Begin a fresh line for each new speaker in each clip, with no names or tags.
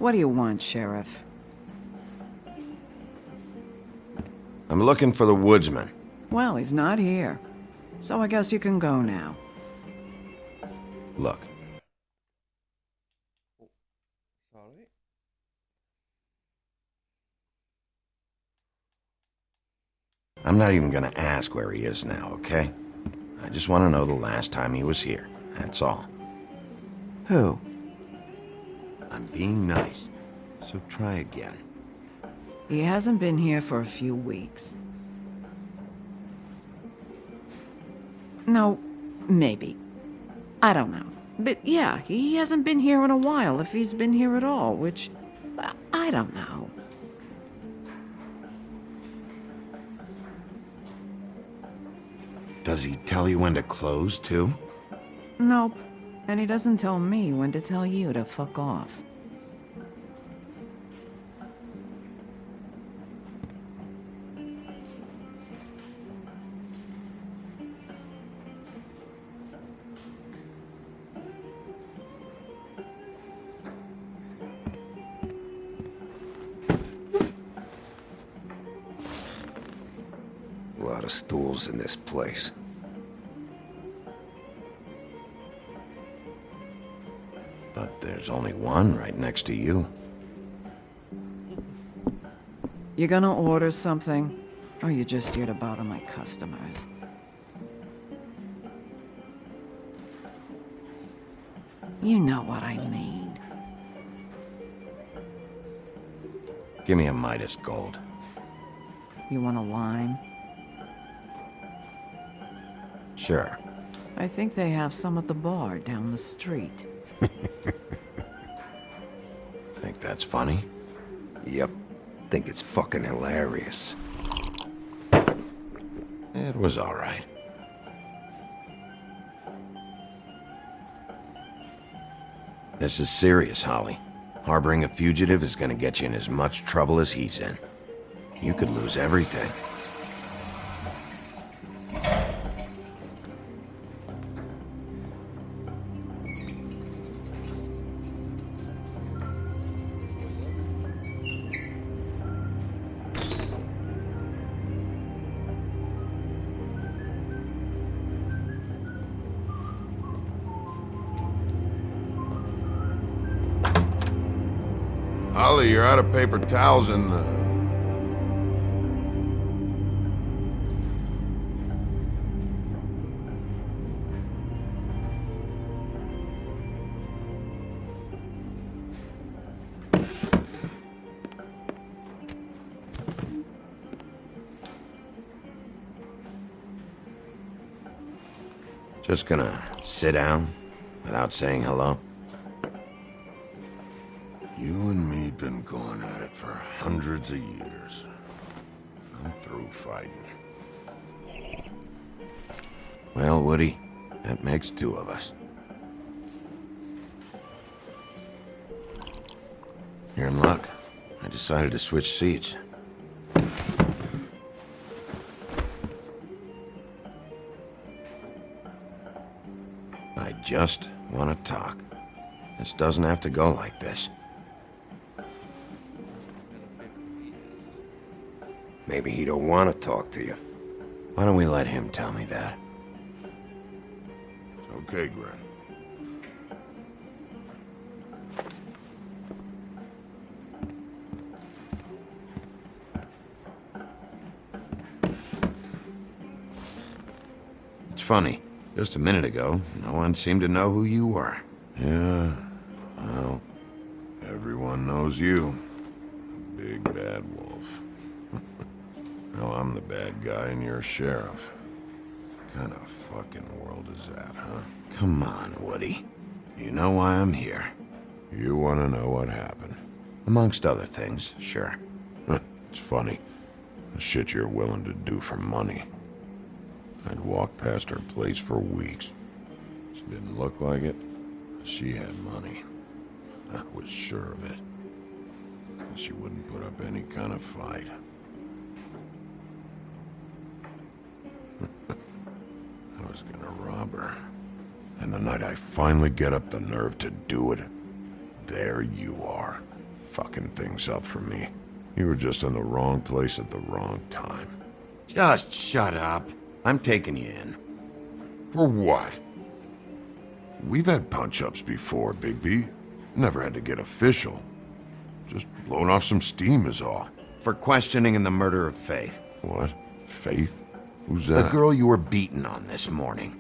What do you want, Sheriff?
I'm looking for the woodsman.
Well, he's not here. So I guess you can go now.
Look,
Sorry.
I'm not even gonna ask where he is now, okay? I just want to know the last time he was here. That's all.
Who?
I'm being nice, so try again.
He hasn't been here for a few weeks. No, maybe. I don't know. But yeah, he hasn't been here in a while, if he's been here at all, which... I don't know.
Does he tell you when to close, too?
Nope. And he doesn't tell me when to tell you to fuck off.
A lot of stools in this place. But there's only one right next to you.
You gonna order something? Or you just here to bother my customers? You know what I mean.
Give me a Midas Gold.
You want a lime?
Sure.
I think they have some at the bar down the street.
Think that's funny? Yep. Think it's fucking hilarious. It was all right. This is serious, Holly. Harboring a fugitive is gonna get you in as much trouble as he's in. You could lose everything.
Charlie, you're out of paper towels and,
Just gonna sit down without saying hello?
You and me been going at it for hundreds of years. I'm through fighting.
Well, Woody, that makes two of us. You're in luck. I decided to switch seats. I just want to talk. This doesn't have to go like this.
Maybe he don't want to talk to you.
Why don't we let him tell me that?
It's okay, Gren.
It's funny. Just a minute ago, no one seemed to know who you were.
Yeah, well, everyone knows you. The big bad wolf. Now I'm the bad guy and you're sheriff. What kind of fucking world is that, huh?
Come on, Woody. You know why I'm here.
You want to know what happened?
Amongst other things, sure.
It's funny. The shit you're willing to do for money. I'd walk past her place for weeks. She didn't look like it. She had money. I was sure of it. She wouldn't put up any kind of fight. I was gonna rob her. And the night I finally get up the nerve to do it, there you are, fucking things up for me. You were just in the wrong place at the wrong time.
Just shut up. I'm taking you in.
For what? We've had punch-ups before, Bigby. Never had to get official. Just blowing off some steam is all.
For questioning in the murder of Faith.
What? Faith? Who's
The
that?
girl you were beaten on this morning.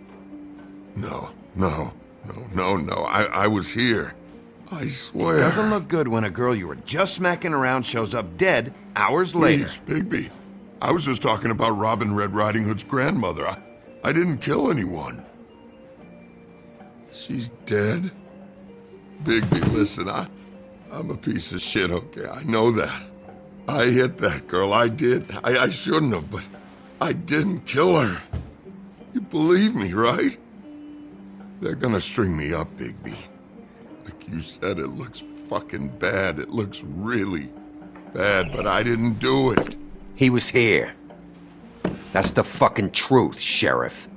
No. I was here. I swear.
Doesn't look good when a girl you were just smacking around shows up dead hours later.
Please, Bigby. I was just talking about Robin Red Riding Hood's grandmother. I didn't kill anyone. She's dead? Bigby, listen, I'm a piece of shit, okay? I know that. I hit that girl, I did. I shouldn't have, but I didn't kill her. You believe me, right? They're gonna string me up, Bigby. Like you said, it looks fucking bad. It looks really bad, but I didn't do it.
He was here. That's the fucking truth, Sheriff.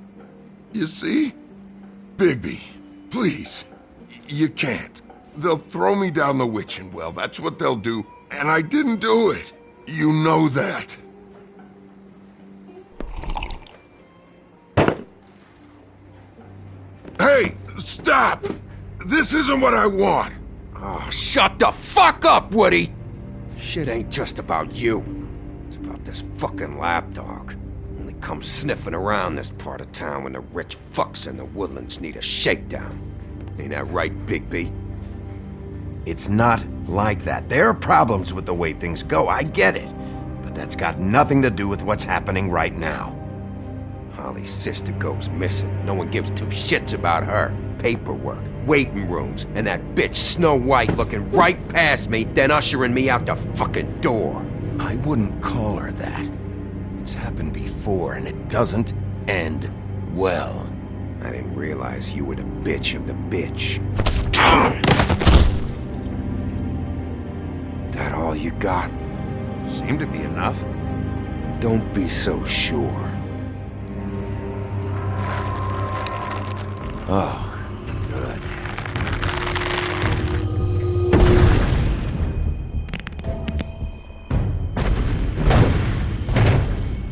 You see? Bigby, please. You can't. They'll throw me down the witching well. That's what they'll do. And I didn't do it. You know that. Hey, stop! This isn't what I want.
Oh, shut the fuck up, Woody! Shit ain't just about you. It's about this fucking lapdog. Only comes sniffing around this part of town when the rich fucks in the woodlands need a shakedown. Ain't that right, Bigby?
It's not like that. There are problems with the way things go, I get it. But that's got nothing to do with what's happening right now.
Holly's sister goes missing. No one gives two shits about her. Paperwork, waiting rooms, and that bitch Snow White looking right past me, then ushering me out the fucking door.
I wouldn't call her that. It's happened before, and it doesn't end well.
I didn't realize you were the bitch of the bitch. That all you got?
Seemed to be enough.
Don't be so sure.
Oh, good.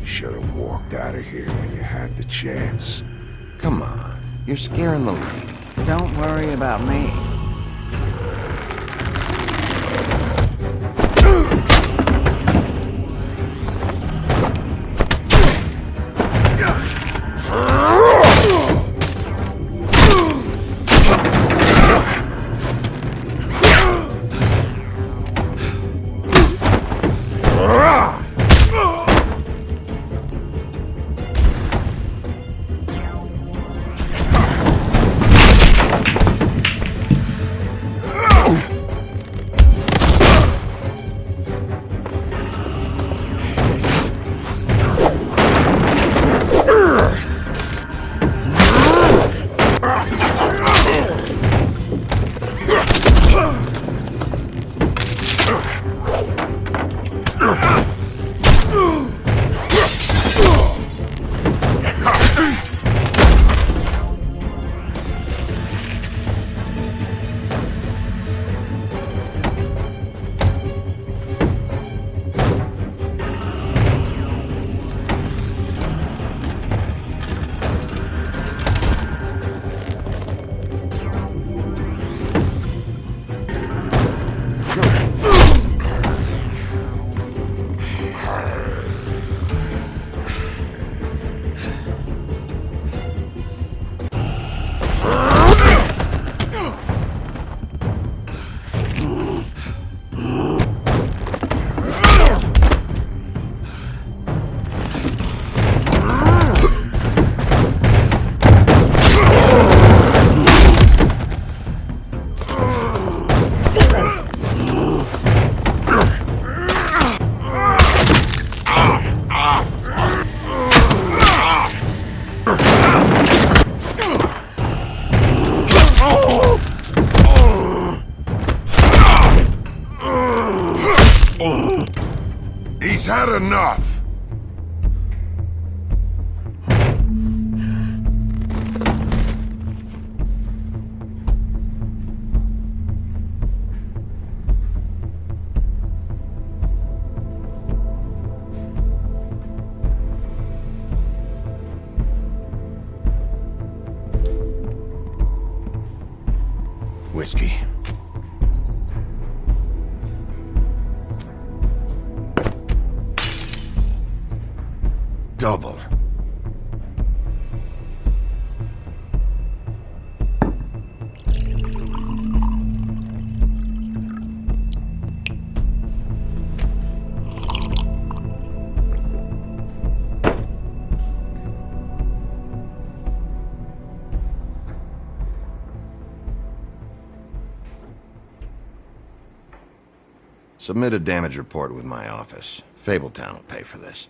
Should have walked out of here when you had the chance.
Come on, you're scaring the lady.
Don't worry about me.
He's had enough.
Whiskey. Double. Submit a damage report with my office. Fabletown will pay for this.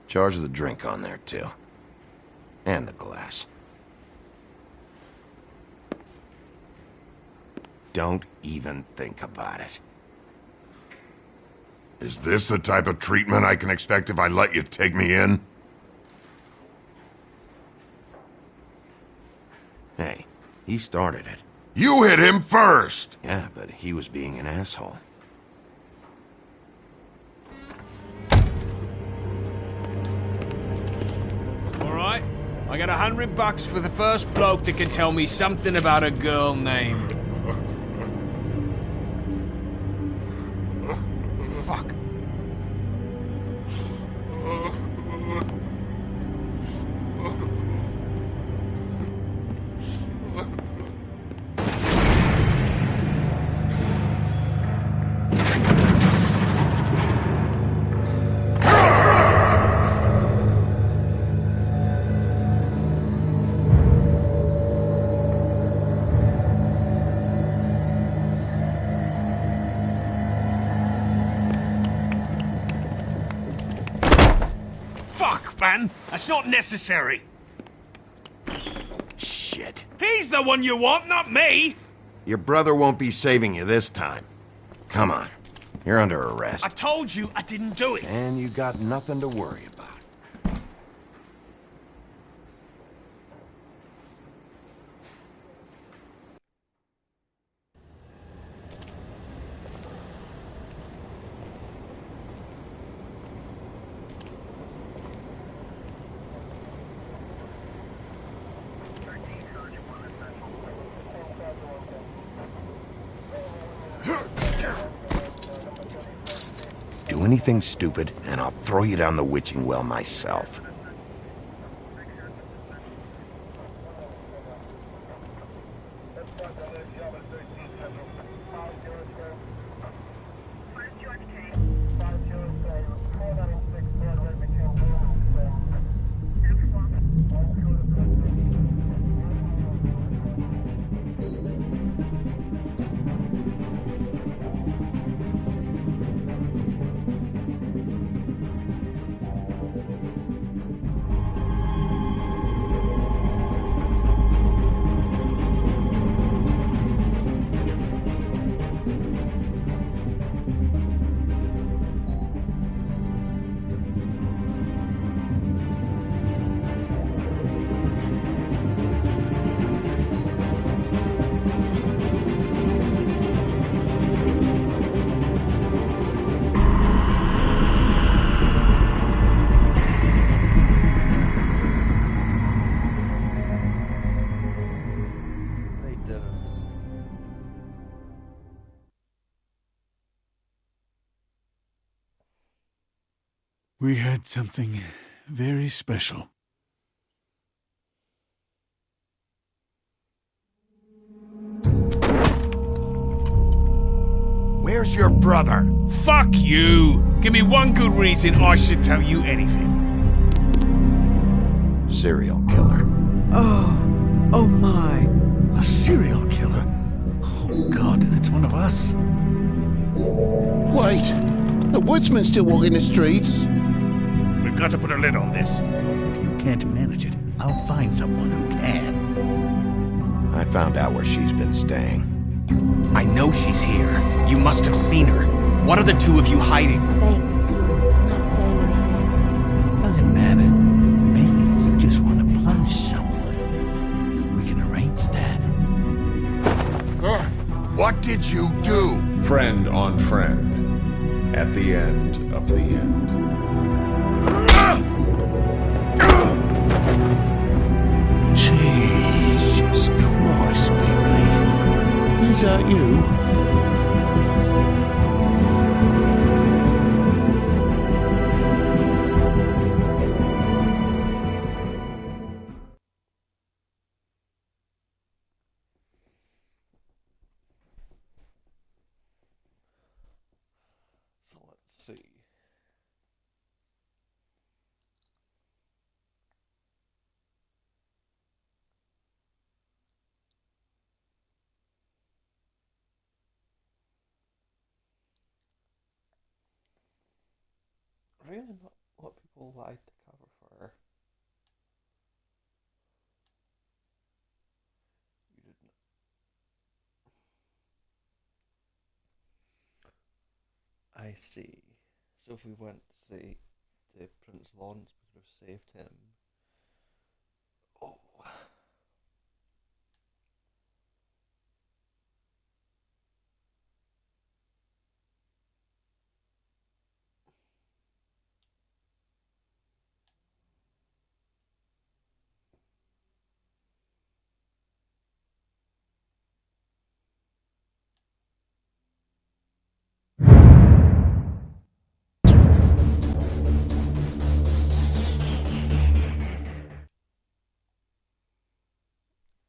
Charge the drink on there, too. And the glass. Don't even think about it.
Is this the type of treatment I can expect if I let you take me in?
Hey, he started it.
You hit him first!
Yeah, but he was being an asshole.
Alright, I got $100 for the first bloke that can tell me something about a girl named... Fuck. Fuck, man! That's not necessary!
Shit.
He's the one you want, not me!
Your brother won't be saving you this time. Come on. You're under arrest.
I told you I didn't do it!
And you got nothing to worry about. Do anything stupid, and I'll throw you down the witching well myself.
We had something very special.
Where's your brother?
Fuck you! Give me one good reason I should tell you anything.
Serial killer.
Oh my.
A serial killer? Oh God, and it's one of us?
Wait, the woodsman's still walking the streets.
We've got to put a lid on this. If you can't manage it, I'll find someone who can.
I found out where she's been staying.
I know she's here. You must have seen her. What are the two of you hiding?
Thanks for not saying anything.
Doesn't matter. Maybe you just want to punish someone. We can arrange that.
What did you do?
Friend on friend. At the end of the end.
Jesus Christ, Bigby.
Is that you?
So let's see. Really not what people like to cover for. You didn't. I see. So if we went to say to Prince Lawrence, we could have saved him. Oh.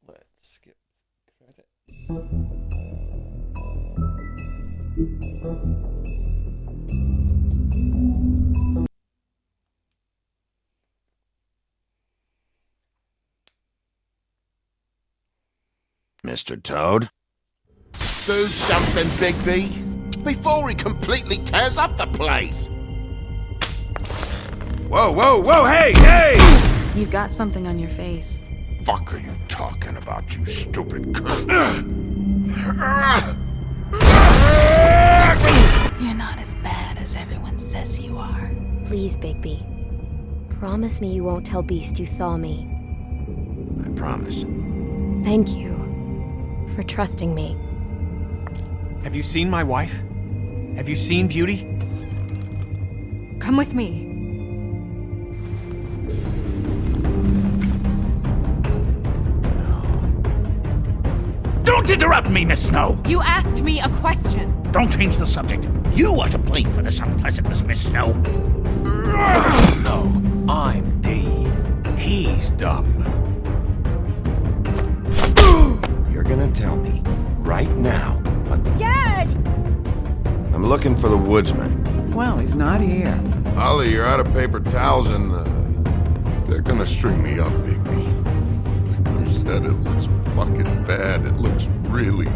Let's skip credit.
Mr. Toad?
Do something, Bigby, before he completely tears up the place.
Whoa, whoa, whoa, hey, hey!
You've got something on your face.
Fuck are you talking about, you stupid cunt?
You're not as bad as everyone says you are.
Please, Bigby. Promise me you won't tell Beast you saw me.
I promise.
Thank you for trusting me.
Have you seen my wife? Have you seen Beauty?
Come with me.
Don't interrupt me, Miss Snow!
You asked me a question.
Don't change the subject. You are to blame for this unpleasantness, Miss Snow.
No, I'm D. He's dumb.
You're gonna tell me right now.
Dad!
I'm looking for the woodsman.
Well, he's not here.
Holly, you're out of paper towels and they're gonna string me up, Bigby. Like you said, it looks fucking bad. It looks really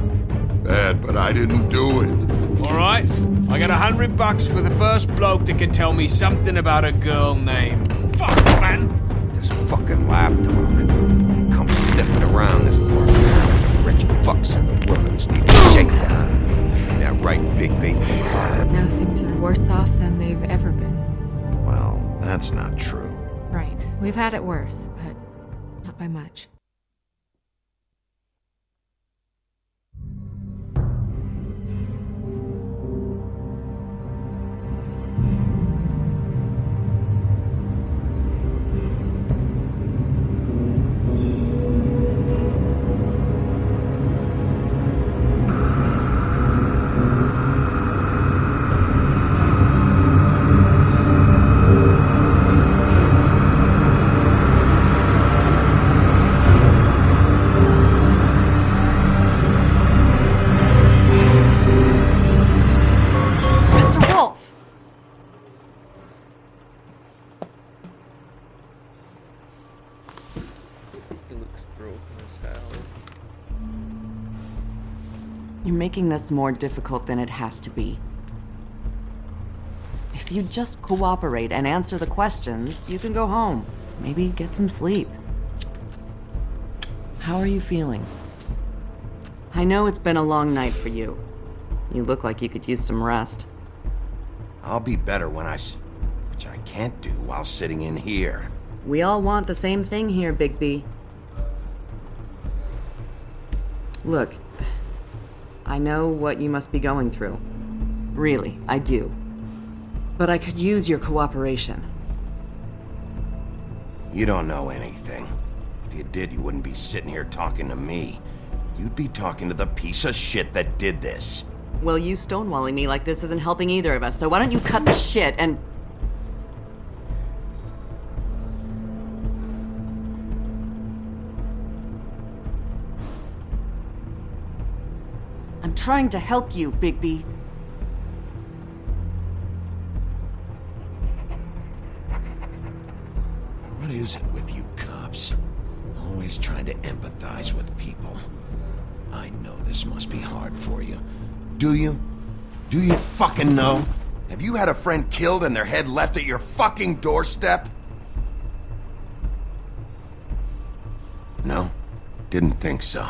bad, but I didn't do it.
All right, I got $100 for the first bloke that can tell me something about a girl name. Fuck, man!
This fucking lapdog. He comes sniffing around this part of town. Rich fucks in the woods need a shakedown. Ain't that right, Bigby?
Now things are worse off than they've ever been.
Well, that's not true.
Right. We've had it worse, but not by much.
You're making this more difficult than it has to be. If you just cooperate and answer the questions, you can go home. Maybe get some sleep. How are you feeling? I know it's been a long night for you. You look like you could use some rest.
I'll be better when which I can't do while sitting in here.
We all want the same thing here, Bigby. Look, I know what you must be going through. Really, I do. But I could use your cooperation.
You don't know anything. If you did, you wouldn't be sitting here talking to me. You'd be talking to the piece of shit that did this.
Well, you stonewalling me like this isn't helping either of us, so why don't you cut the shit and... I'm trying to help you, Bigby.
What is it with you cops? Always trying to empathize with people. I know this must be hard for you. Do you? Do you fucking know? Have you had a friend killed and their head left at your fucking doorstep? No? Didn't think so.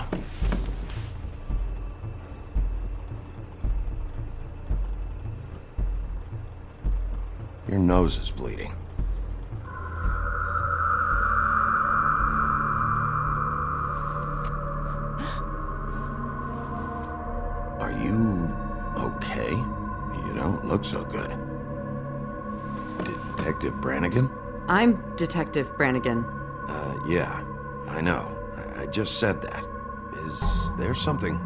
Your nose is bleeding. Are you okay? You don't look so good. Detective Brannigan?
I'm Detective Brannigan.
Yeah, I know. I just said that. Is there something?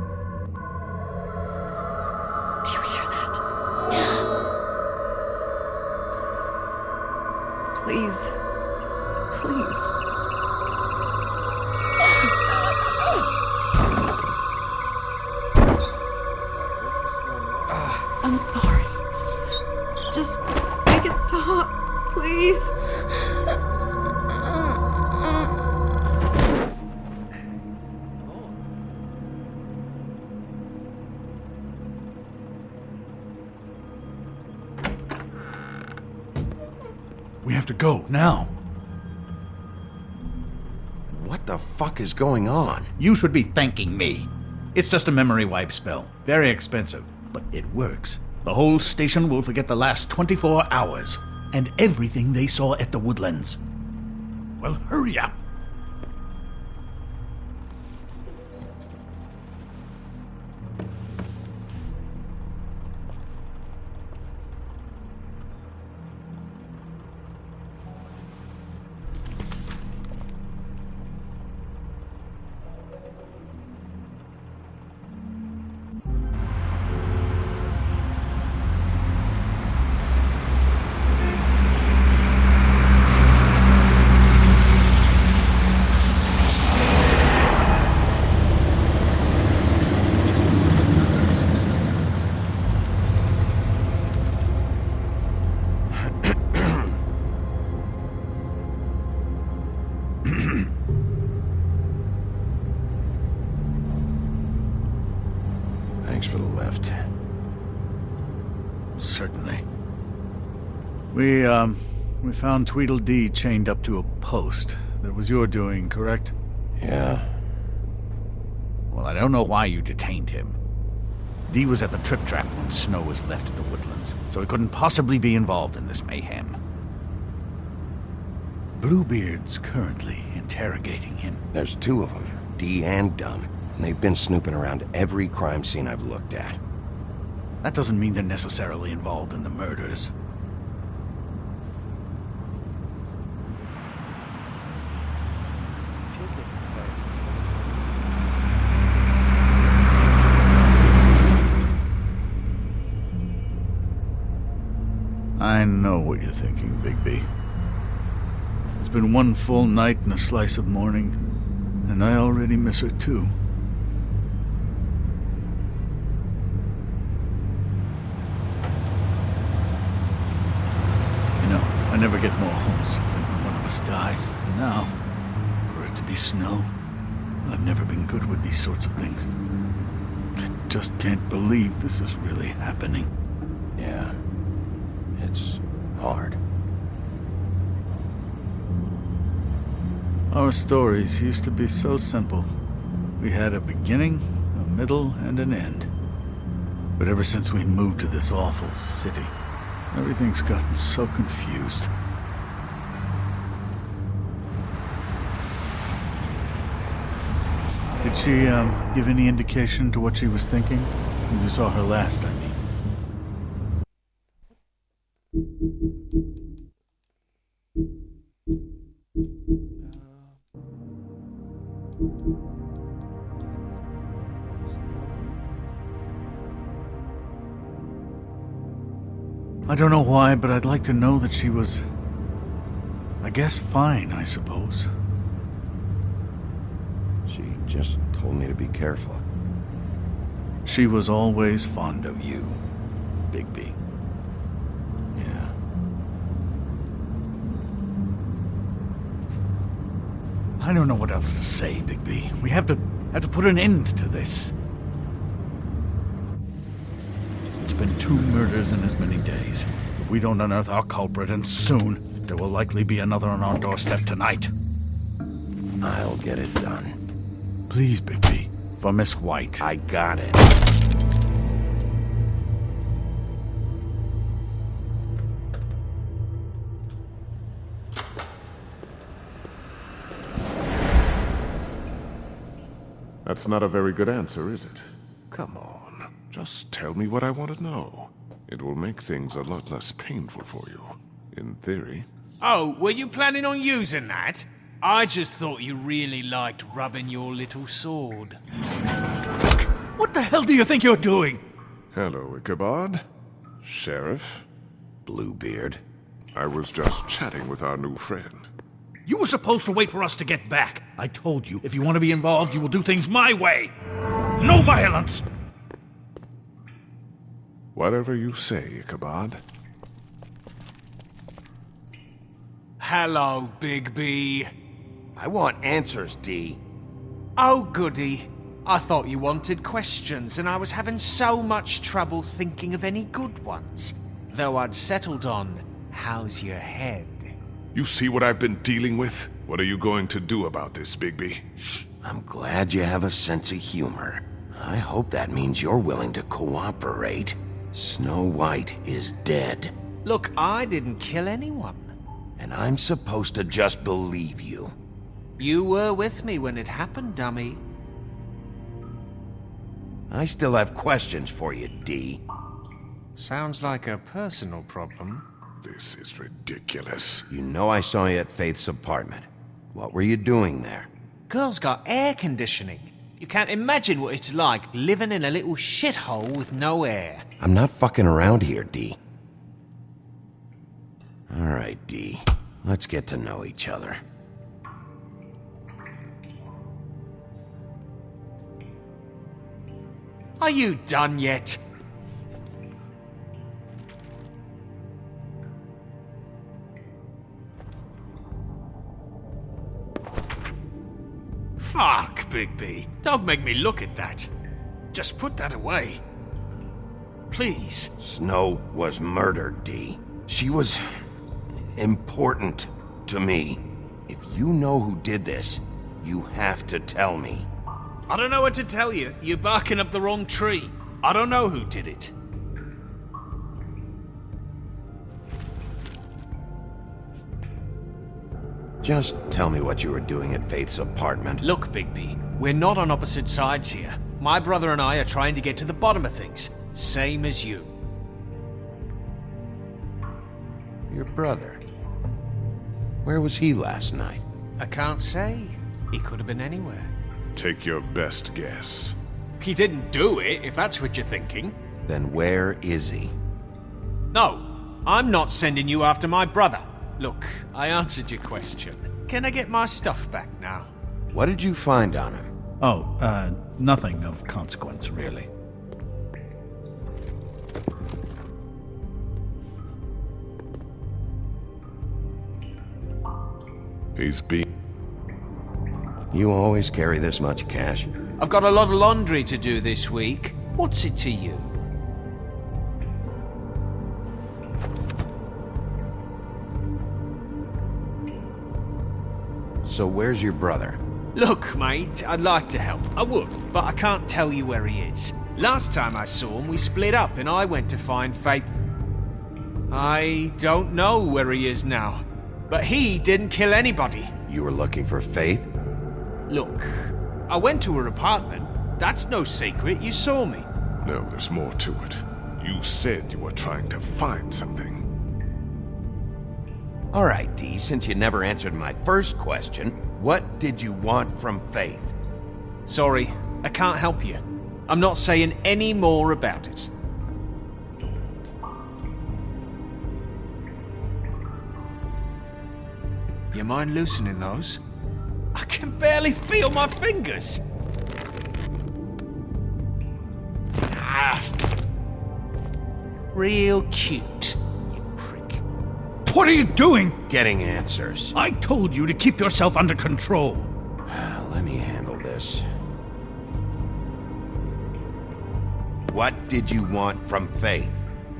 Do you hear that? Please. Please. I'm sorry. Just make it stop, please.
We have to go, now.
What the fuck is going on?
You should be thanking me. It's just a memory wipe spell. Very expensive, but it works. The whole station will forget the last 24 hours, and everything they saw at the Woodlands. Well, hurry up.
Thanks for the lift.
Certainly. We found Tweedledee chained up to a post. That was your doing, correct?
Yeah.
Well, I don't know why you detained him. Dee was at the Trip Trap when Snow was left at the Woodlands, so he couldn't possibly be involved in this mayhem. Bluebeard's currently interrogating him.
There's two of them, Dee and Dunn, and they've been snooping around every crime scene I've looked at.
That doesn't mean they're necessarily involved in the murders. I know what you're thinking, Bigby. It's been one full night and a slice of morning, and I already miss her too. You know, I never get more homesick than when one of us dies. And now, for it to be Snow, I've never been good with these sorts of things. I just can't believe this is really happening.
Yeah. It's hard.
Our stories used to be so simple. We had a beginning, a middle, and an end. But ever since we moved to this awful city, everything's gotten so confused. Did she, give any indication to what she was thinking? When you saw her last, I mean. I don't know why, but I'd like to know that she was, I guess, fine, I suppose.
She just told me to be careful.
She was always fond of you, Bigby.
Yeah.
I don't know what else to say, Bigby. We have to put an end to this. It's been 2 murders in as many days. If we don't unearth our culprit, and soon, there will likely be another on our doorstep tonight.
I'll get it done.
Please, Bigby. For Miss White.
I got it.
That's not a very good answer, is it? Come on. Just tell me what I want to know. It will make things a lot less painful for you. In theory.
Oh, were you planning on using that? I just thought you really liked rubbing your little sword.
What the hell do you think you're doing?
Hello, Ichabod. Sheriff.
Bluebeard.
I was just chatting with our new friend.
You were supposed to wait for us to get back. I told you, if you want to be involved, you will do things my way. No violence!
Whatever you say, Ichabod.
Hello, Bigby.
I want answers, D.
Oh, goody. I thought you wanted questions, and I was having so much trouble thinking of any good ones. Though I'd settled on, how's your head?
You see what I've been dealing with? What are you going to do about this, Bigby?
I'm glad you have a sense of humor. I hope that means you're willing to cooperate. Snow White is dead.
Look, I didn't kill anyone.
And I'm supposed to just believe you.
You were with me when it happened, dummy.
I still have questions for you, D.
Sounds like a personal problem.
This is ridiculous.
You know I saw you at Faith's apartment. What were you doing there?
Girl's got air conditioning. You can't imagine what it's like living in a little shithole with no air.
I'm not fucking around here, D. All right, D. Let's get to know each other.
Are you done yet? Fuck, Bigby. Don't make me look at that. Just put that away. Please.
Snow was murdered, D. She was important to me. If you know who did this, you have to tell me.
I don't know what to tell you. You're barking up the wrong tree. I don't know who did it.
Just tell me what you were doing at Faith's apartment.
Look, Bigby, we're not on opposite sides here. My brother and I are trying to get to the bottom of things. Same as you.
Your brother? Where was he last night?
I can't say. He could have been anywhere.
Take your best guess.
He didn't do it, if that's what you're thinking.
Then where is he?
No, I'm not sending you after my brother. Look, I answered your question. Can I get my stuff back now?
What did you find on him?
Oh, nothing of consequence, really.
He's being...
You always carry this much cash?
I've got a lot of laundry to do this week. What's it to you?
So where's your brother?
Look, mate, I'd like to help. I would, but I can't tell you where he is. Last time I saw him, we split up and I went to find Faith. I don't know where he is now, but he didn't kill anybody.
You were looking for Faith?
Look, I went to her apartment. That's no secret, you saw me.
No, there's more to it. You said you were trying to find something.
All right, Dee, since you never answered my first question, what did you want from Faith?
Sorry, I can't help you. I'm not saying any more about it. You mind loosening those? I can barely feel my fingers. Ah. Real cute, you prick.
What are you doing?
Getting answers.
I told you to keep yourself under control.
Let me handle this. What did you want from Faith?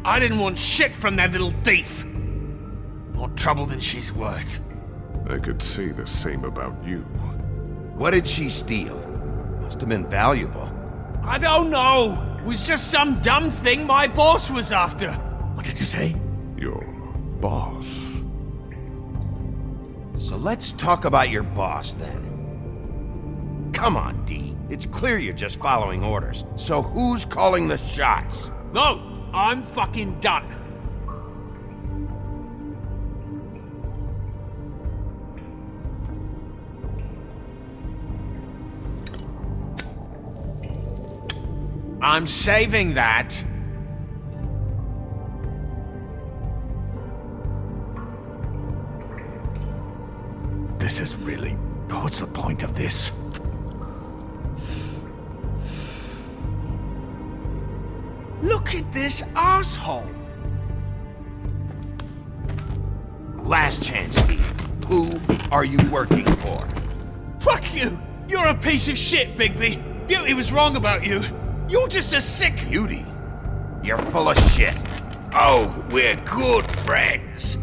I didn't want shit from that little thief. More trouble than she's worth.
I could say the same about you.
What did she steal? Must have been valuable.
I don't know. It was just some dumb thing my boss was after.
What did you say?
Your boss.
So let's talk about your boss then. Come on, Dee. It's clear you're just following orders. So who's calling the shots?
No, I'm fucking done. I'm saving that.
This is really... What's the point of this?
Look at this asshole.
Last chance, Dee. Who are you working for?
Fuck you! You're a piece of shit, Bigby. Beauty was wrong about you. You're just a sick...
Beauty? You're full of shit.
Oh, we're good friends.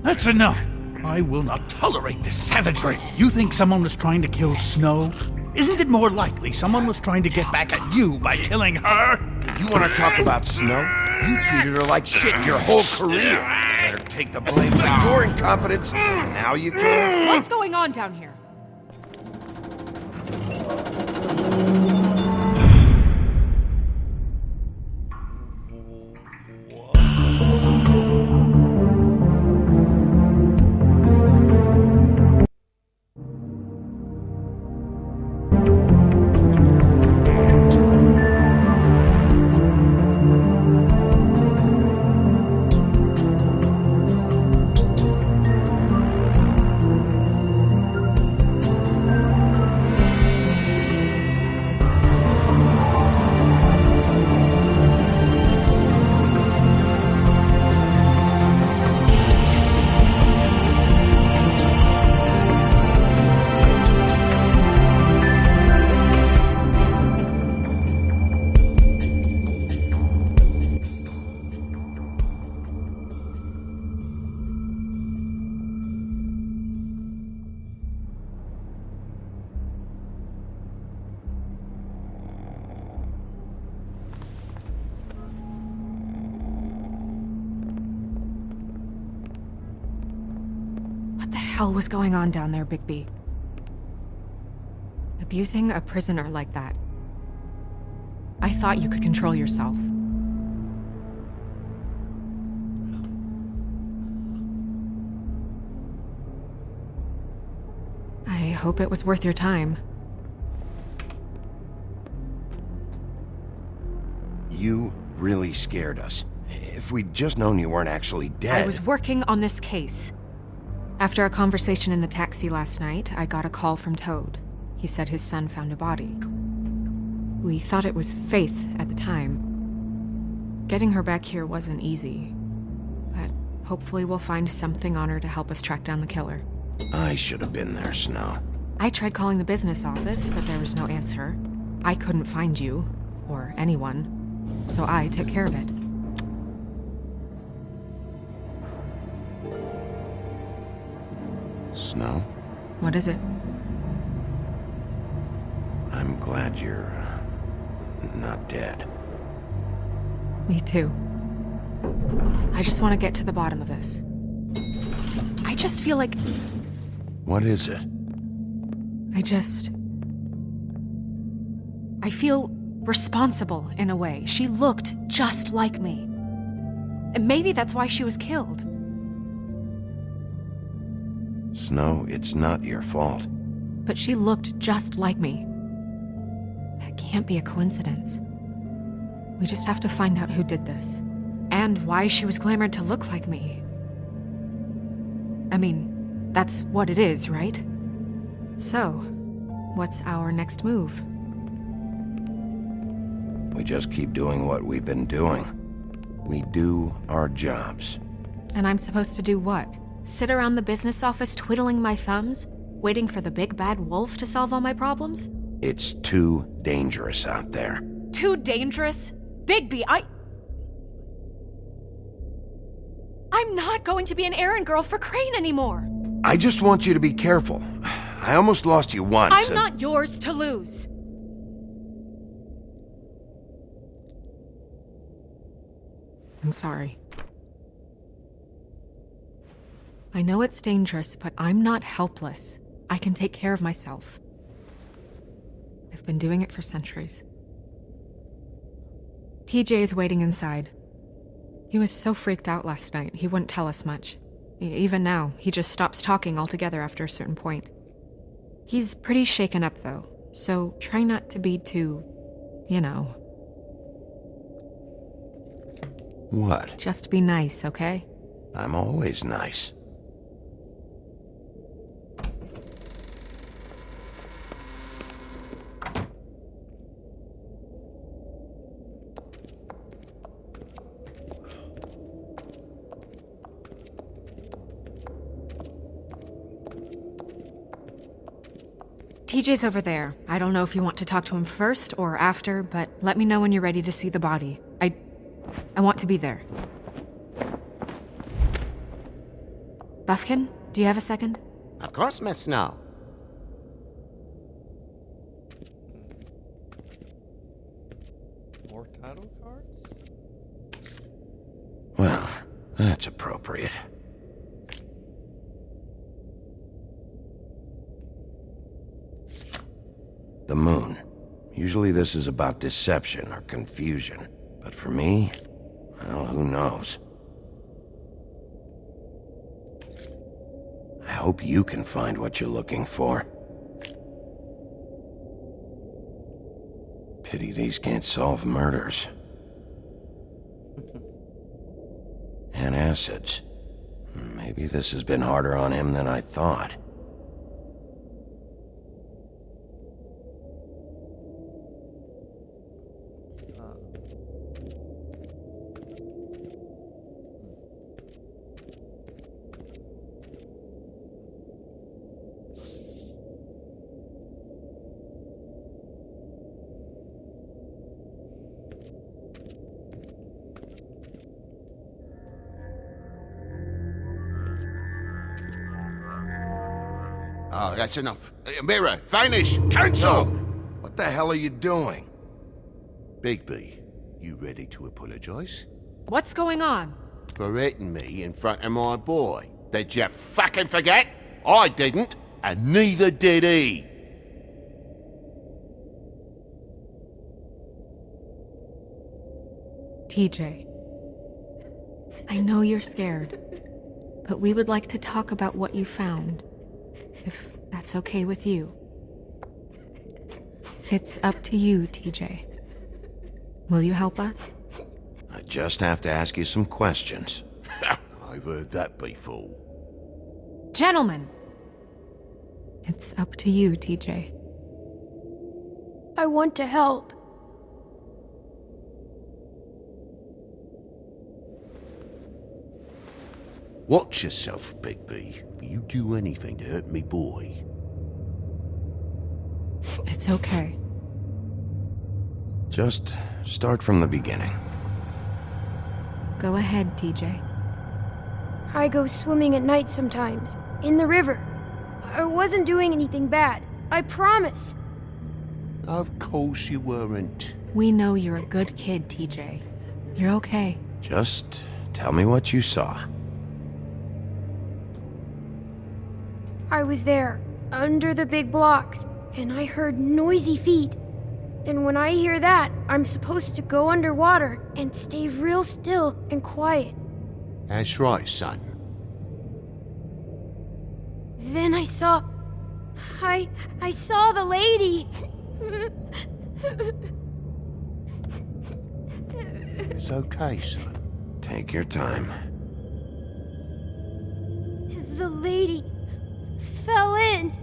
That's enough. I will not tolerate this savagery. You think someone was trying to kill Snow? Isn't it more likely someone was trying to get back at you by killing her?
You want to talk about Snow? You treated her like shit your whole career. Better take the blame for your incompetence. Now you can.
What's going on down here? What the hell was going on down there, Bigby? Abusing a prisoner like that. I thought you could control yourself. I hope it was worth your time.
You really scared us. If we'd just known you weren't actually dead...
I was working on this case. After our conversation in the taxi last night, I got a call from Toad. He said his son found a body. We thought it was Faith at the time. Getting her back here wasn't easy, but hopefully we'll find something on her to help us track down the killer.
I should have been there, Snow.
I tried calling the business office, but there was no answer. I couldn't find you, or anyone, so I took care of it.
Snow?
What is it?
I'm glad you're not dead.
Me too. I just want to get to the bottom of this. I just feel like
What is it?
I feel responsible in a way. She looked just like me. And maybe that's why she was killed.
Snow, it's not your fault.
But she looked just like me. That can't be a coincidence. We just have to find out who did this. And why she was glamored to look like me. I mean, that's what it is, right? So, what's our next move?
We just keep doing what we've been doing. We do our jobs.
And I'm supposed to do what? Sit around the business office twiddling my thumbs, waiting for the big bad wolf to solve all my problems?
It's too dangerous out there.
Too dangerous? Bigby, I'm not going to be an errand girl for Crane anymore!
I just want you to be careful. I almost lost you once.
I'm not yours to lose! I'm sorry. I know it's dangerous, but I'm not helpless. I can take care of myself. I've been doing it for centuries. TJ is waiting inside. He was so freaked out last night, he wouldn't tell us much. Even now, he just stops talking altogether after a certain point. He's pretty shaken up, though, so try not to be too, you know.
What?
Just be nice, okay?
I'm always nice.
TJ's over there. I don't know if you want to talk to him first or after, but let me know when you're ready to see the body. I want to be there. Buffkin, do you have a second?
Of course, Miss Snow.
More tarot cards?
Well, that's appropriate. The moon. Usually this is about deception or confusion. But for me, well, who knows? I hope you can find what you're looking for. Pity these can't solve murders. And acids. Maybe this has been harder on him than I thought.
Oh, that's enough. Mirror, vanish, cancel!
What the hell are you doing?
Bigby, you ready to apologize?
What's going on?
For hitting me in front of my boy. Did you fucking forget? I didn't, and neither did he.
TJ. I know you're scared, but we would like to talk about what you found. If that's okay with you. It's up to you, TJ. Will you help us?
I just have to ask you some questions.
I've heard that before.
Gentlemen! It's up to you, TJ.
I want to help.
Watch yourself, Bigby. If you do anything to hurt me boy.
It's okay.
Just start from the beginning.
Go ahead, TJ.
I go swimming at night sometimes, in the river.
I wasn't doing anything bad. I promise.
Of course you weren't.
We know you're a good kid, TJ. You're okay.
Just tell me what you saw.
I was there, under the big blocks, and I heard noisy feet. And when I hear that, I'm supposed to go underwater and stay real still and quiet.
That's right, son.
Then I saw the lady.
It's okay, son.
Take your time.
The lady fell in.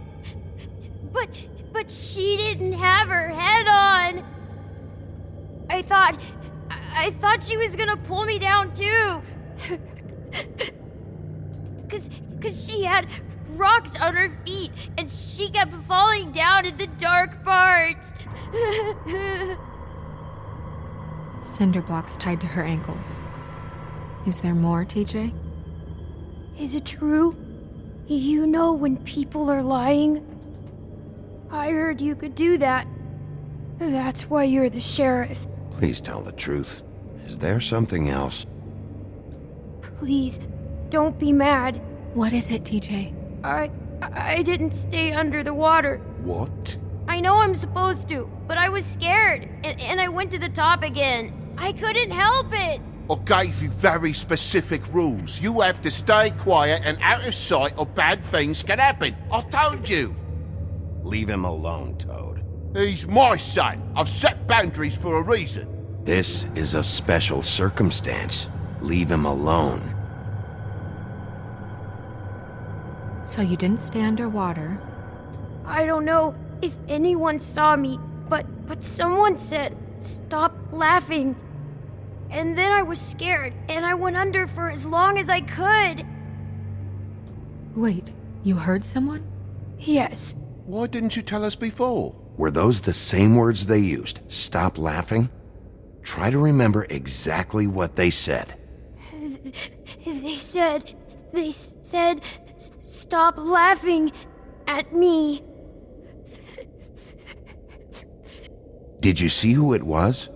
But she didn't have her head on. I thought she was gonna pull me down too. Cause she had rocks on her feet and she kept falling down in the dark parts.
Cinder blocks tied to her ankles. Is there more, TJ?
Is it true? You know when people are lying? I heard you could do that. That's why you're the sheriff.
Please tell the truth. Is there something else?
Please, don't be mad.
What is it, TJ?
I didn't stay under the water.
What?
I know I'm supposed to, but I was scared, and I went to the top again. I couldn't help it.
I gave you very specific rules. You have to stay quiet and out of sight or bad things can happen. I told you.
Leave him alone, Toad.
He's my son. I've set boundaries for a reason.
This is a special circumstance. Leave him alone.
So you didn't stay underwater?
I don't know if anyone saw me, but someone said, "Stop laughing." And then I was scared, and I went under for as long as I could.
Wait, you heard someone?
Yes.
Why didn't you tell us before?
Were those the same words they used? Stop laughing? Try to remember exactly what they said.
They said, "Stop laughing at me."
Did you see who it was?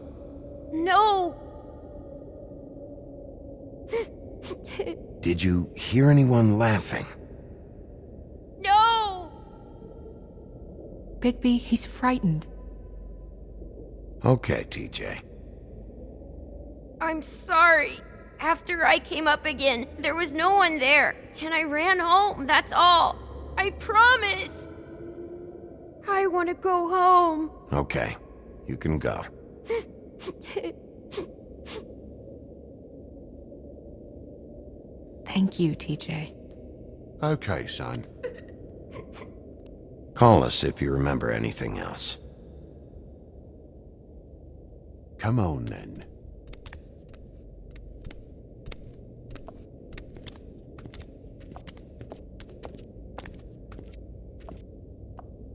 No.
Did you hear anyone laughing?
No.
Bigby, he's frightened.
Okay, TJ.
I'm sorry. After I came up again, there was no one there, and I ran home, that's all. I promise. I want to go home.
Okay, you can go.
Thank you, TJ.
Okay, son.
Call us if you remember anything else.
Come on, then.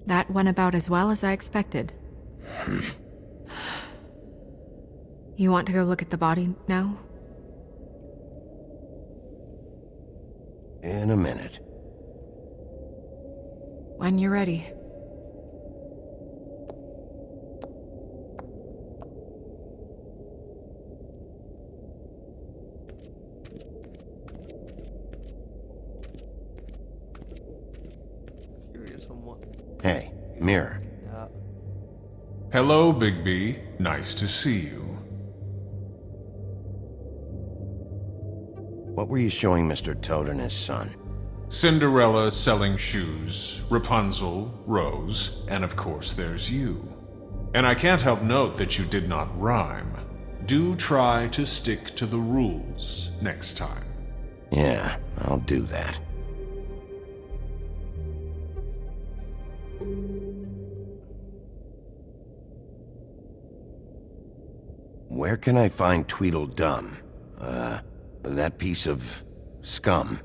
That went about as well as I expected. You want to go look at the body now?
In a minute.
When you're ready.
Curious on what.
Hey, Mirror.
Yeah.
Hello, Bigby. Nice to see you.
What were you showing Mr. Toad and his son?
Cinderella selling shoes, Rapunzel, Rose, and of course there's you. And I can't help note that you did not rhyme. Do try to stick to the rules next time.
Yeah, I'll do that. Where can I find Tweedledum? That piece of scum.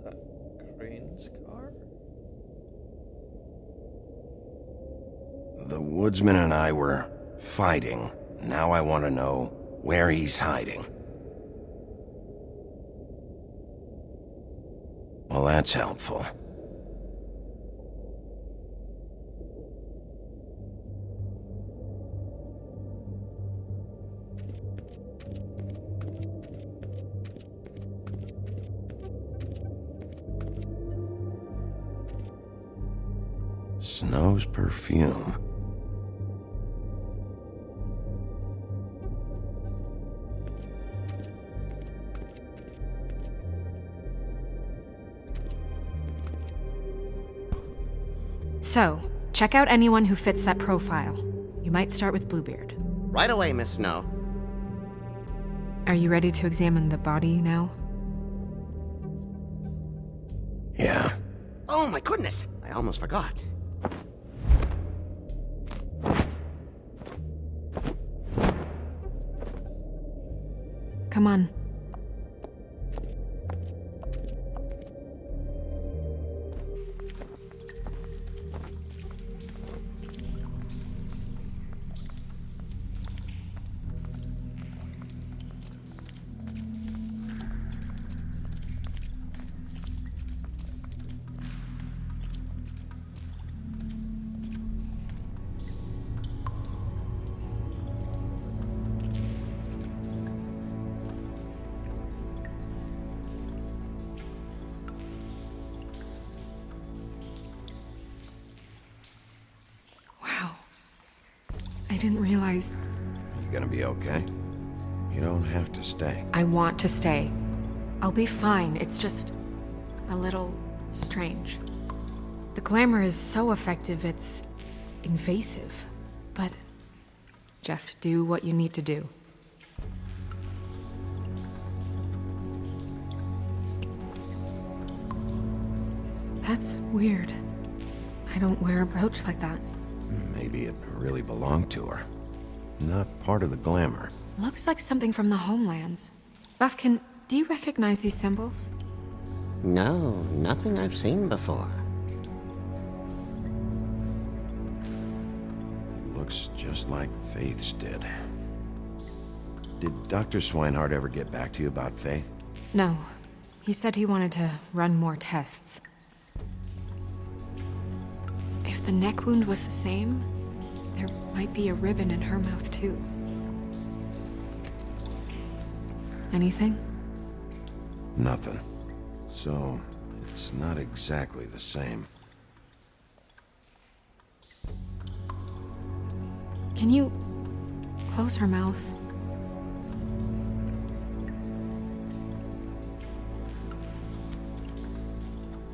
That Crane's car?
The woodsman and I were fighting. Now I want to know where he's hiding. Well, that's helpful. Snow's perfume.
So, check out anyone who fits that profile. You might start with Bluebeard.
Right away, Miss Snow.
Are you ready to examine the body now?
Yeah.
Oh my goodness! I almost forgot.
Come on. I didn't realize.
You gonna be okay? You don't have to stay.
I want to stay. I'll be fine. It's just a little strange. The glamour is so effective, it's invasive. But just do what you need to do. That's weird. I don't wear a brooch like that.
Maybe it really belonged to her. Not part of the glamour.
Looks like something from the homelands. Buffkin, do you recognize these symbols?
No, nothing I've seen before.
Looks just like Faith's did. Did Dr. Swinehart ever get back to you about Faith?
No. He said he wanted to run more tests. If the neck wound was the same, there might be a ribbon in her mouth too. Anything?
Nothing. So, it's not exactly the same.
Can you close her mouth?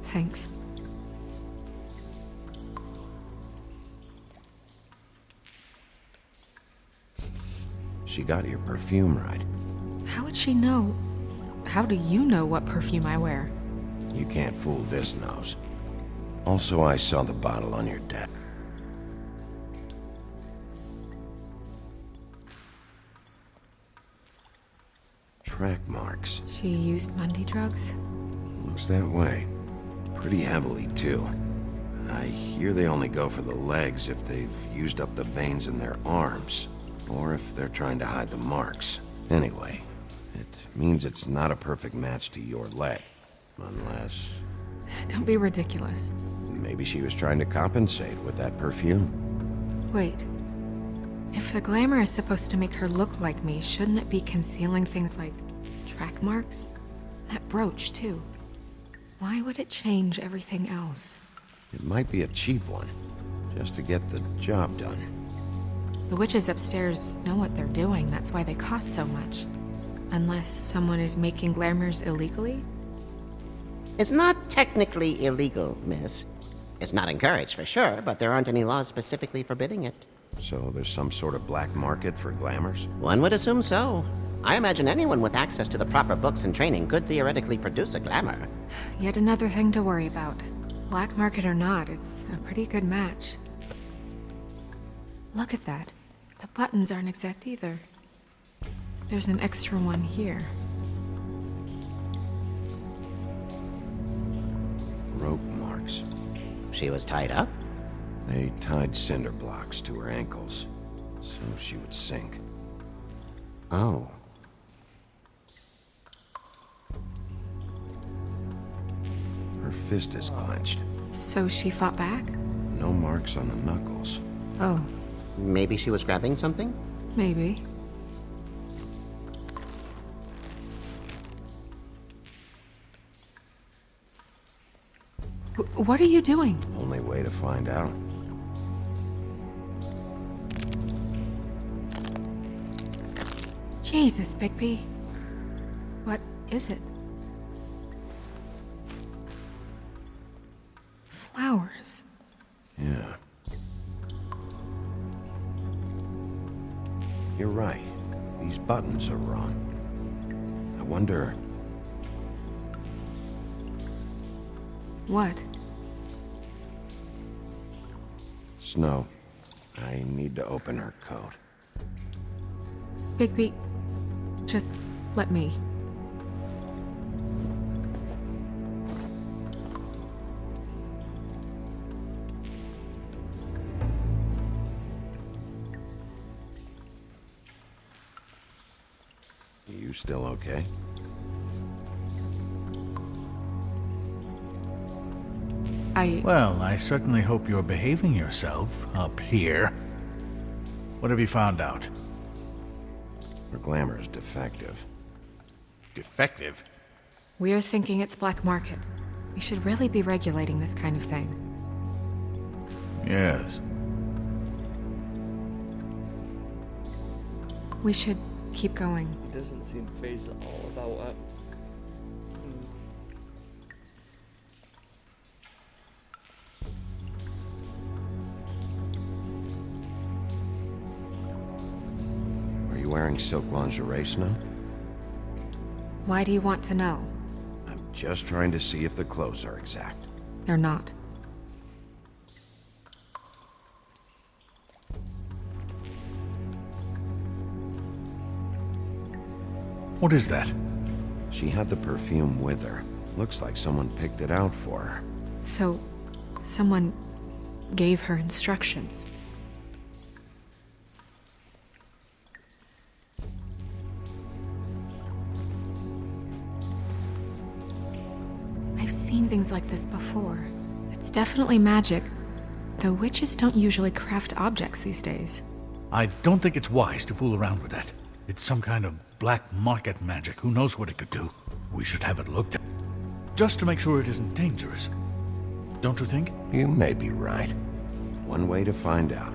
Thanks.
She got your perfume right.
How would she know? How do you know what perfume I wear?
You can't fool this nose. Also, I saw the bottle on your desk. Track marks.
She used Mundy drugs?
Looks that way. Pretty heavily, too. I hear they only go for the legs if they've used up the veins in their arms, or if they're trying to hide the marks. Anyway, it means it's not a perfect match to your leg. Unless...
Don't be ridiculous.
maybe she was trying to compensate with that perfume.
Wait. If the glamour is supposed to make her look like me, shouldn't it be concealing things like track marks? That brooch, too. Why would it change everything else?
It might be a cheap one, just to get the job done.
The witches upstairs know what they're doing, that's why they cost so much. Unless someone is making glamours illegally?
It's not technically illegal, miss. It's not encouraged for sure, but there aren't any laws specifically forbidding it.
So there's some sort of black market for glamours?
One would assume so. I imagine anyone with access to the proper books and training could theoretically produce a glamour.
Yet another thing to worry about. Black market or not, it's a pretty good match. Look at that. The buttons aren't exact either. There's an extra one here.
Rope marks.
She was tied up?
They tied cinder blocks to her ankles, so she would sink.
Oh.
fist is clenched.
So she fought back?
No marks on the knuckles.
Oh,
Maybe she was grabbing something?
maybe. What are you doing?
Only way to find out.
Jesus, Bigby. What is it? Flowers.
Yeah. You're right. These buttons are wrong. I wonder...
What?
Snow, I need to open her coat.
Bigby, just let me.
You still okay?
Well, I certainly hope you're behaving yourself up here. What have you found out?
Her glamour is defective.
Defective?
We're thinking it's black market. We should really be regulating this kind of thing.
Yes.
We should keep going.
He doesn't seem phased at all about it.
Are you wearing silk lingerie, Snow?
Why do you want to know?
I'm just trying to see if the clothes are exact.
They're not.
What is that?
She had the perfume with her. Looks like someone picked it out for her.
So, someone gave her instructions. I've seen things like this before. It's definitely magic, though witches don't usually craft objects these days.
I don't think it's wise to fool around with that. It's some kind of black market magic. Who knows what it could do? We should have it looked at. Just to make sure it isn't dangerous. Don't you think?
You may be right. One way to find out.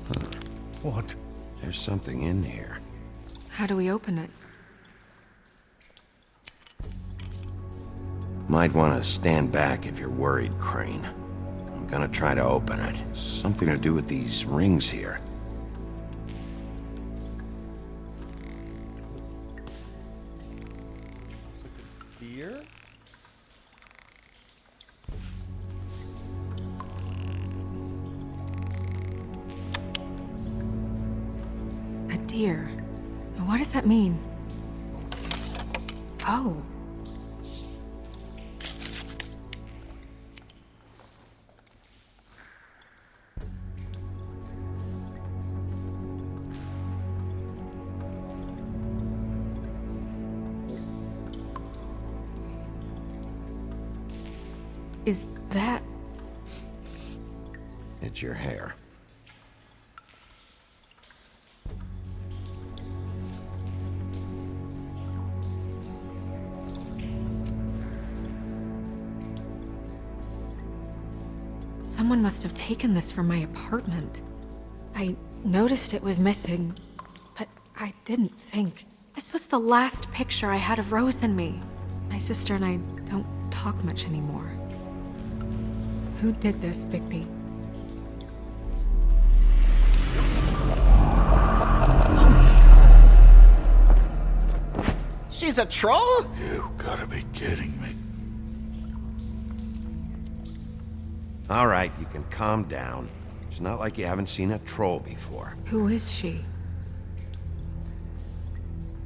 Huh.
What?
There's something in here.
How do we open it?
Might want to stand back if you're worried, Crane. I'm gonna try to open it. Something to do with these rings here.
Deer?
A deer. What does that mean? Oh. Is that...
It's your hair.
Someone must have taken this from my apartment. I noticed it was missing, but I didn't think. This was the last picture I had of Rose and me. My sister and I don't talk much anymore. Who did this, Bigby?
She's a troll?
You gotta be kidding me.
All right, you can calm down. It's not like you haven't seen a troll before.
Who is she?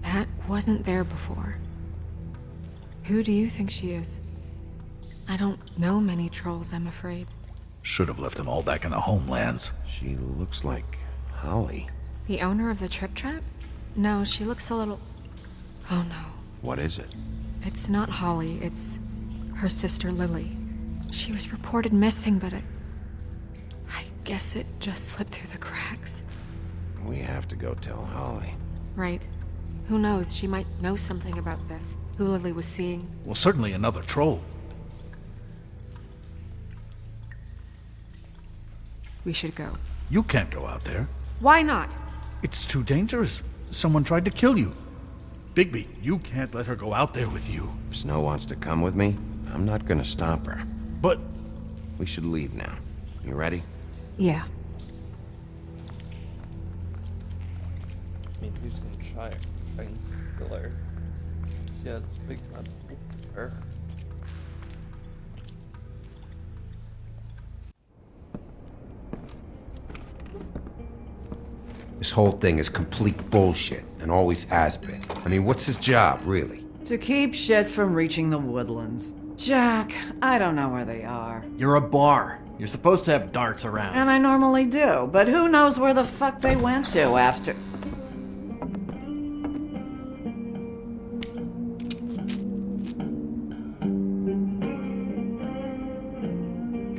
That wasn't there before. Who do you think she is? I don't know many trolls, I'm afraid.
Should have left them all back in the homelands.
She looks like Holly.
The owner of the Trip Trap? No, she looks a little... Oh no.
What is it?
It's not Holly, it's her sister Lily. She was reported missing, but I guess it just slipped through the cracks.
We have to go tell Holly.
Right. Who knows, she might know something about this. Who Lily was seeing.
Well, certainly another troll.
We should go.
You can't go out there.
Why not?
It's too dangerous. Someone tried to kill you. Bigby, you can't let her go out there with you.
If Snow wants to come with me, I'm not gonna stop her.
But...
We should leave now. You ready?
Yeah.
I mean, who's gonna try it? Find Killer. Yeah, it's a big fun. Her.
This whole thing is complete bullshit, and always has been. I mean, what's his job, really?
To keep shit from reaching the woodlands. Jack, I don't know where they are.
You're a bar. You're supposed to have darts around.
And I normally do, but who knows where the fuck they went to after...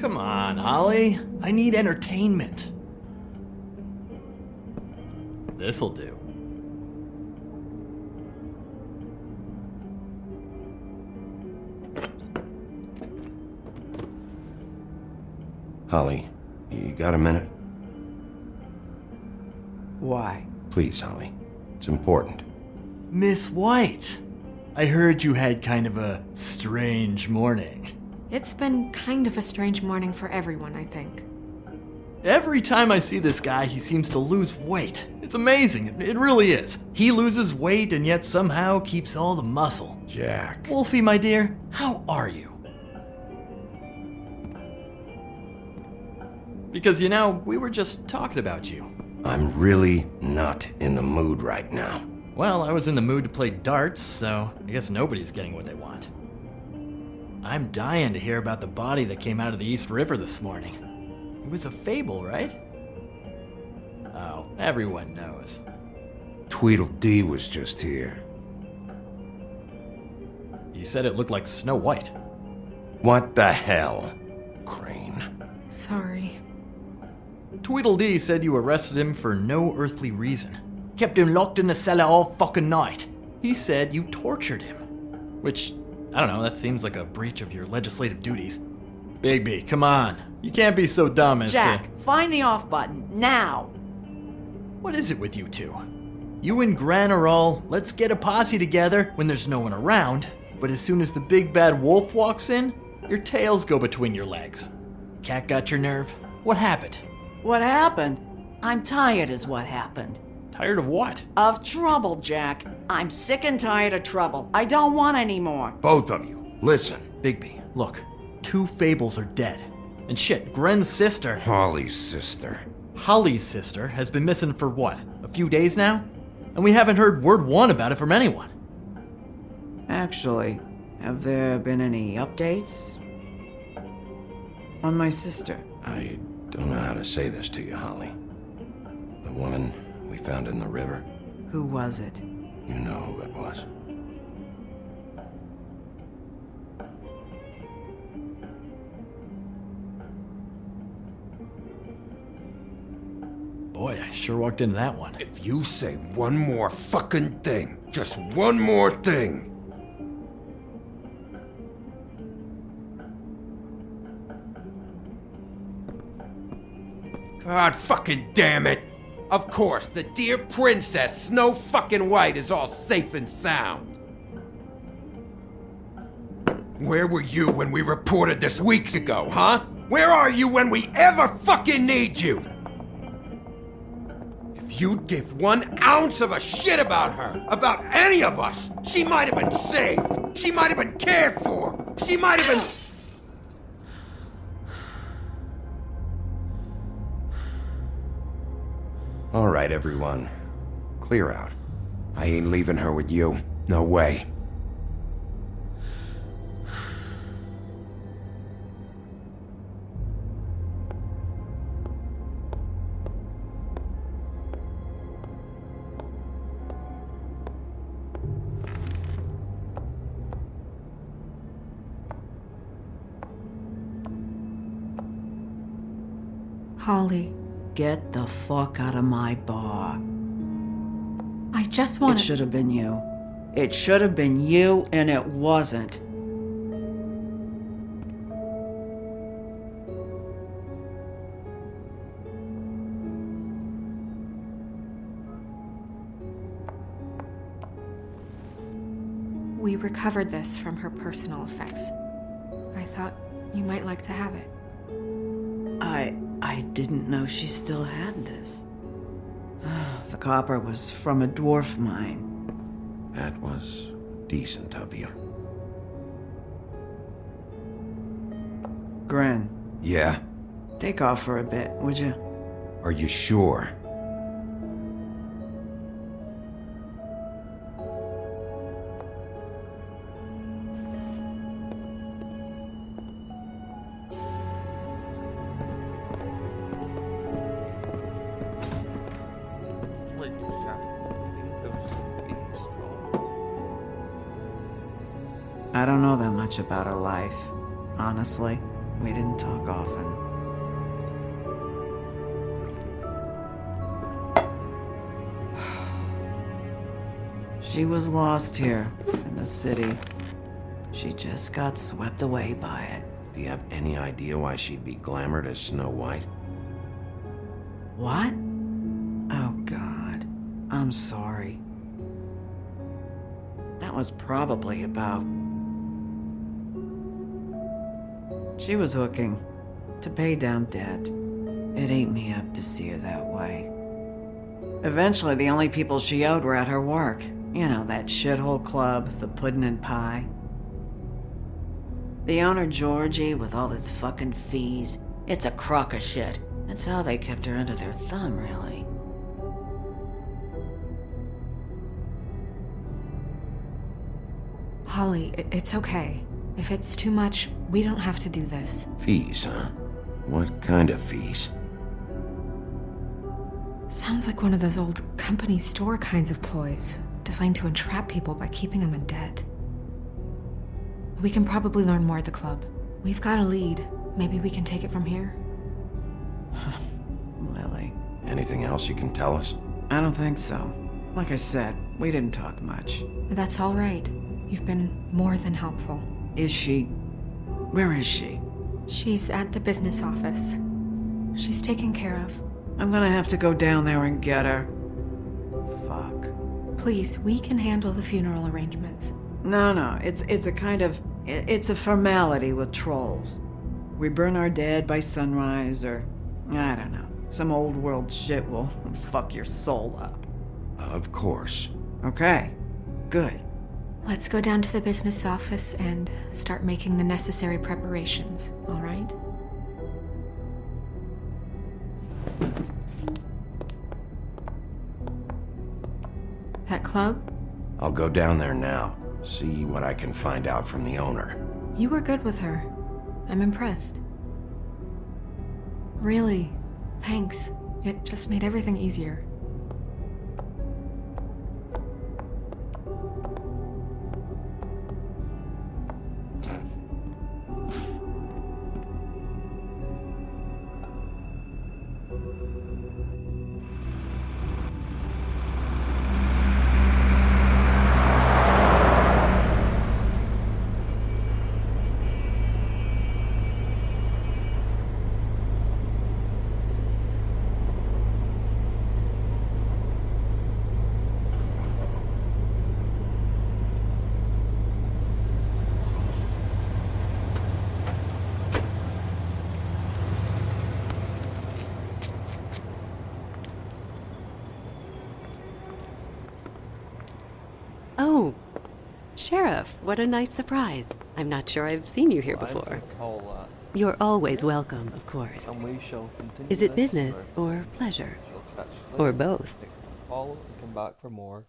Come on, Holly. I need entertainment. This'll do.
Holly, you got a minute?
Why?
Please, Holly. It's important.
Miss White, I heard you had kind of a strange morning.
It's been kind of a strange morning for everyone, I think.
Every time I see this guy, he seems to lose weight. It's amazing. It really is. He loses weight and yet somehow keeps all the muscle.
Jack.
Wolfie, my dear, how are you? Because, you know, we were just talking about you.
I'm really not in the mood right now.
Well, I was in the mood to play darts, so I guess nobody's getting what they want. I'm dying to hear about the body that came out of the East River this morning. It was a fable, right? Oh, everyone knows.
Tweedledee was just here.
You said it looked like Snow White.
What the hell, Crane?
Sorry.
Tweedledee said you arrested him for no earthly reason. Kept him locked in the cellar all fucking night. He said you tortured him. Which, I don't know, that seems like a breach of your legislative duties. Bigby, come on. You can't be so dumb as
Jack, find the off button, now!
What is it with you two? You and Gran are all, let's get a posse together when there's no one around, but as soon as the big bad wolf walks in, your tails go between your legs. Cat got your nerve? What happened?
What happened? I'm tired is what happened.
Tired of what?
Of trouble, Jack. I'm sick and tired of trouble. I don't want any more.
Both of you, listen.
Bigby, look. 2 fables are dead. And shit, Gren's sister...
Holly's sister.
Holly's sister has been missing for what? A few days now? And we haven't heard word one about it from anyone.
Actually, have there been any updates? On my sister?
I don't know how to say this to you, Holly. The woman we found in the river.
Who was it?
You know who it was.
Boy, I sure walked into that one.
If you say one more fucking thing, just one more thing. God fucking damn it! Of course, the dear princess Snow fucking White is all safe and sound. Where were you when we reported this weeks ago, huh? Where are you when we ever fucking need you? If you'd give 1 ounce of a shit about her, about any of us, she might have been saved. She might have been cared for. She might have been... All right, everyone. Clear out. I ain't leaving her with you. No way.
Holly,
Get the fuck out of my bar.
I just
It
want to.
should have been you. It should have been you, and it wasn't.
We recovered this from her personal effects. I thought you might like to have it.
I didn't know she still had this. The copper was from a dwarf mine.
That was decent of you.
Gren,
Yeah?
take off for a bit, would you?
Are you sure?
Like Jack, think of being strong.
I don't know that much about her life. Honestly, we didn't talk often. She was lost here in the city. She just got swept away by it.
Do you have any idea why she'd be glamored as Snow White?
What? Oh, God. I'm sorry. That was probably about... She was hooking to pay down debt. It ate me up to see her that way. Eventually, the only people she owed were at her work. You know, that shithole club, the Puddin' and Pie. The owner, Georgie, with all his fucking fees, it's a crock of shit. That's how they kept her under their thumb, really.
Holly, it's okay. If it's too much, we don't have to do this.
Fees, huh? What kind of fees?
Sounds like one of those old company store kinds of ploys, designed to entrap people by keeping them in debt. We can probably learn more at the club. We've got a lead. Maybe we can take it from here?
Lily.
Anything else you can tell us?
I don't think so. Like I said, we didn't talk much.
That's all right. You've been more than helpful.
Is she... Where is she?
She's at the business office. She's taken care of.
I'm gonna have to go down there and get her. Fuck.
Please, we can handle the funeral arrangements.
No, it's a kind of... It's a formality with trolls. We burn our dead by sunrise, or... I don't know. Some old world shit will fuck your soul up.
Of course.
Okay. Good.
Let's go down to the business office and start making the necessary preparations, all right? That club?
I'll go down there now. See what I can find out from the owner.
You were good with her. I'm impressed. Really, thanks. It just made everything easier.
Oh, Sheriff, what a nice surprise. I'm not sure I've seen you here before. You're always welcome, of course.
And we shall continue
Is it
this,
business or pleasure?
Shall catch you
Or
later.
both?
Follow and come back for more.